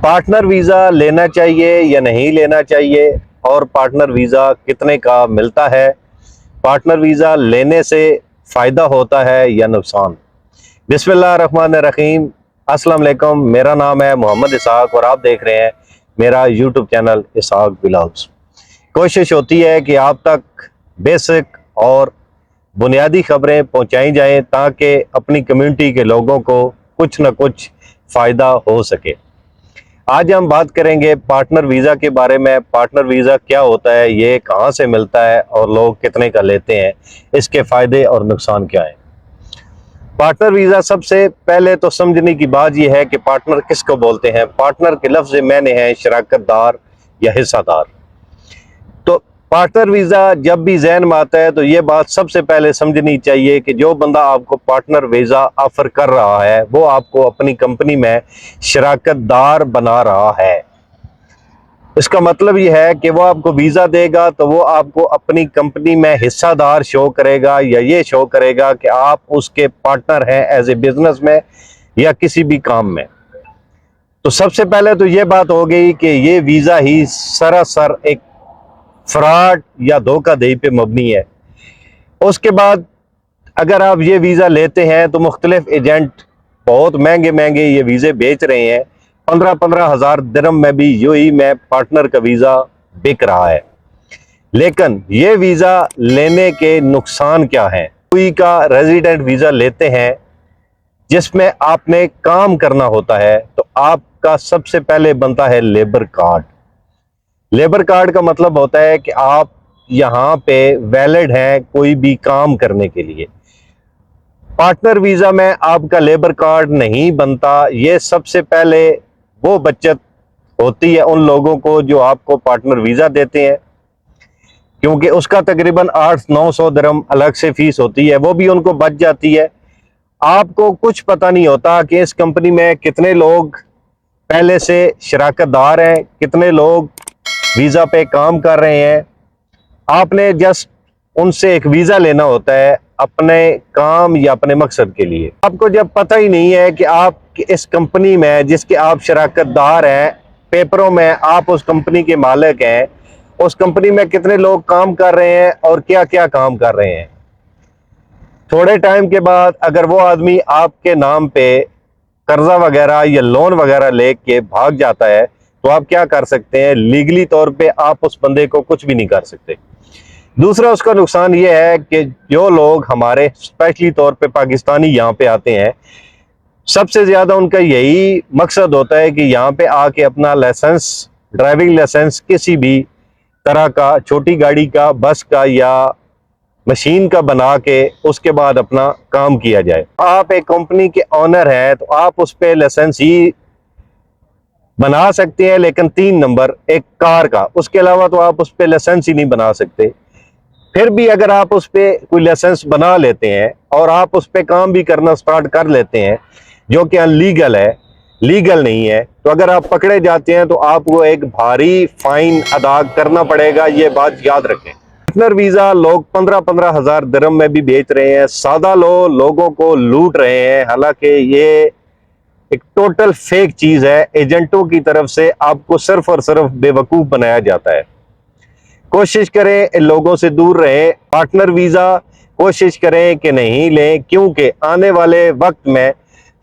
Partner visa लेना चाहिए या नहीं लेना चाहिए, और पार्टनर वीज़ा कितने का मिलता है, पार्टनर वीज़ा लेने से फ़ायदा होता है या नुकसान। बिस्मिल्लाहिर्रहमानिर्रहीम, अस्सलाम वालेकुम। मेरा नाम है मोहम्मद इसहाक और आप देख रहे हैं मेरा यूट्यूब चैनल इसहाक व्लॉग्स। कोशिश होती है कि आप तक बेसिक और बुनियादी खबरें पहुंचाई जाएं ताकि अपनी कम्युनिटी के लोगों को कुछ न कुछ फ़ायदा हो सके। आज हम बात करेंगे पार्टनर वीज़ा के बारे में। पार्टनर वीज़ा क्या होता है, ये कहाँ से मिलता है और लोग कितने का लेते हैं, इसके फ़ायदे और नुकसान क्या हैं। पार्टनर वीज़ा, सबसे पहले तो समझने की बात यह है कि पार्टनर किसको बोलते हैं। पार्टनर के लफ्ज़ माने हैं शराकतदार या हिस्सादार। तो पार्टनर वीज़ा जब भी ज़हन में आता है तो ये बात सबसे पहले समझनी चाहिए कि जो बंदा आपको पार्टनर वीज़ा ऑफ़र कर रहा है वो आपको अपनी कंपनी में शराकतदार बना रहा है। इसका मतलब ये है कि वो आपको वीज़ा देगा तो वो आपको अपनी कंपनी में हिस्सादार शो करेगा या ये शो करेगा कि आप उसके पार्टनर हैं एज ए बिजनेस में या किसी भी काम में। तो सबसे पहले तो ये बात हो गई कि ये वीज़ा ही सरासर एक फ्रॉड या धोखाधड़ी पे मबनी है। उसके बाद अगर आप ये वीज़ा लेते हैं तो मुख्तलिफ एजेंट बहुत महंगे महंगे ये वीज़े बेच रहे हैं। 15-15 हज़ार दिरहम में भी यूएई में पार्टनर का वीज़ा बिक रहा है। लेकिन ये वीज़ा लेने के नुकसान क्या हैं। यूएई का रेजिडेंट वीज़ा लेते हैं जिसमें आपने काम करना होता है, तो आपका सबसे पहले बनता है लेबर कार्ड। लेबर कार्ड का मतलब होता है कि आप यहाँ पे वैलिड हैं कोई भी काम करने के लिए। पार्टनर वीज़ा में आपका लेबर कार्ड नहीं बनता। ये सबसे पहले वो बचत होती है उन लोगों को जो आपको पार्टनर वीज़ा देते हैं, क्योंकि उसका तकरीबन 800-900 दिरहम अलग से फीस होती है, वो भी उनको बच जाती है। आपको कुछ पता नहीं होता कि इस कंपनी में कितने लोग पहले से शराकतदार हैं, कितने लोग वीज़ा पे काम कर रहे हैं। आपने जस्ट उनसे एक वीज़ा लेना होता है अपने काम या अपने मकसद के लिए। आपको जब पता ही नहीं है कि आप इस कंपनी में जिसके आप शराकतदार हैं, पेपरों में आप उस कंपनी के मालिक हैं, उस कंपनी में कितने लोग काम कर रहे हैं और क्या क्या काम कर रहे हैं। थोड़े टाइम के बाद अगर वो आदमी आपके नाम पे कर्जा वगैरह या लोन वगैरह लेके भाग जाता है तो आप क्या कर सकते हैं, लीगली तौर पे आप उस बंदे को कुछ भी नहीं कर सकते। दूसरा उसका नुकसान ये है कि जो लोग हमारे स्पेशली तौर पे पाकिस्तानी यहाँ पे आते हैं, सबसे ज़्यादा उनका यही मकसद होता है कि यहाँ पे आके अपना लाइसेंस, ड्राइविंग लाइसेंस किसी भी तरह का, छोटी गाड़ी का, बस का या मशीन का बना के उसके बाद अपना काम किया जाए। आप एक कंपनी के ऑनर हैं तो आप उस पर लाइसेंस ही बना सकते हैं, लेकिन 3 नंबर एक कार का, उसके अलावा तो आप उस पर लाइसेंस ही नहीं बना सकते। फिर भी अगर आप उस पर कोई लाइसेंस बना लेते हैं और आप उस पर काम भी करना स्टार्ट कर लेते हैं, जो कि अनलीगल है, लीगल नहीं है, तो अगर आप पकड़े जाते हैं तो आपको एक भारी फाइन अदा करना पड़ेगा। ये बात याद रखें। पार्टनर वीज़ा लोग 15-15 हज़ार दिरहम में भी बेच रहे हैं। सादा लोगों को लूट रहे हैं। हालांकि ये एक टोटल फेक चीज़ है। एजेंटों की तरफ से आपको सिर्फ और सिर्फ बेवकूफ़ बनाया जाता है। कोशिश करें इन लोगों से दूर रहें। पार्टनर वीज़ा कोशिश करें कि नहीं लें, क्योंकि आने वाले वक्त में,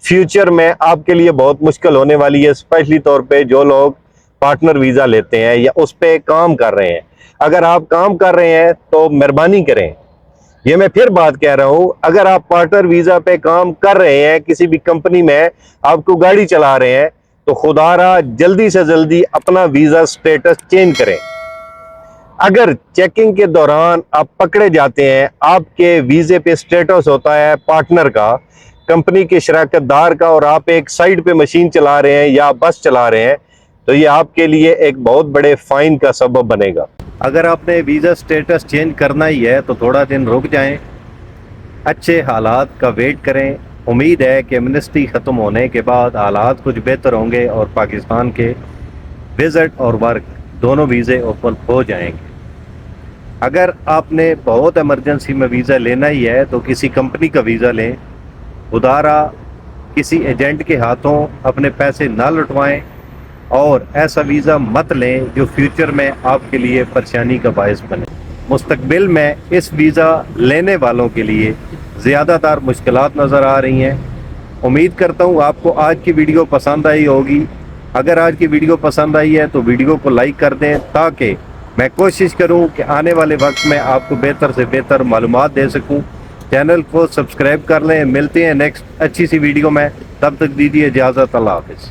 फ्यूचर में आपके लिए बहुत मुश्किल होने वाली है, स्पेशली तौर पे जो लोग पार्टनर वीज़ा लेते हैं या उस पर काम कर रहे हैं। अगर आप काम कर रहे हैं तो मेहरबानी करें, ये मैं फिर बात कह रहा हूं, अगर आप पार्टनर वीज़ा पे काम कर रहे हैं, किसी भी कंपनी में आपको गाड़ी चला रहे हैं, तो खुदारा जल्दी से जल्दी अपना वीज़ा स्टेटस चेंज करें। अगर चेकिंग के दौरान आप पकड़े जाते हैं, आपके वीज़े पे स्टेटस होता है पार्टनर का, कंपनी के शराकतदार का, और आप एक साइड पे मशीन चला रहे हैं या बस चला रहे हैं, तो ये आपके लिए एक बहुत बड़े फाइन का सबब बनेगा। अगर आपने वीज़ा स्टेटस चेंज करना ही है तो थोड़ा दिन रुक जाएं, अच्छे हालात का वेट करें। उम्मीद है कि एमनेस्टी ख़त्म होने के बाद हालात कुछ बेहतर होंगे और पाकिस्तान के विज़िट और वर्क दोनों वीज़े ओपन हो जाएंगे। अगर आपने बहुत इमरजेंसी में वीज़ा लेना ही है तो किसी कंपनी का वीज़ा लें। उधारा किसी एजेंट के हाथों अपने पैसे ना लुटवाएं اور ایسا ویزا مت لیں جو فیوچر میں آپ کے لیے پریشانی کا باعث بنے۔ مستقبل میں اس ویزا لینے والوں کے لیے زیادہ تر مشکلات نظر آ رہی ہیں۔ امید کرتا ہوں آپ کو آج کی ویڈیو پسند آئی ہوگی۔ اگر آج کی ویڈیو پسند آئی ہے تو ویڈیو کو لائک کر دیں تاکہ میں کوشش کروں کہ آنے والے وقت میں آپ کو بہتر سے بہتر معلومات دے سکوں۔ چینل کو سبسکرائب کر لیں۔ ملتے ہیں نیکسٹ اچھی سی ویڈیو میں، تب تک دیجیے اجازت، اللہ حافظ۔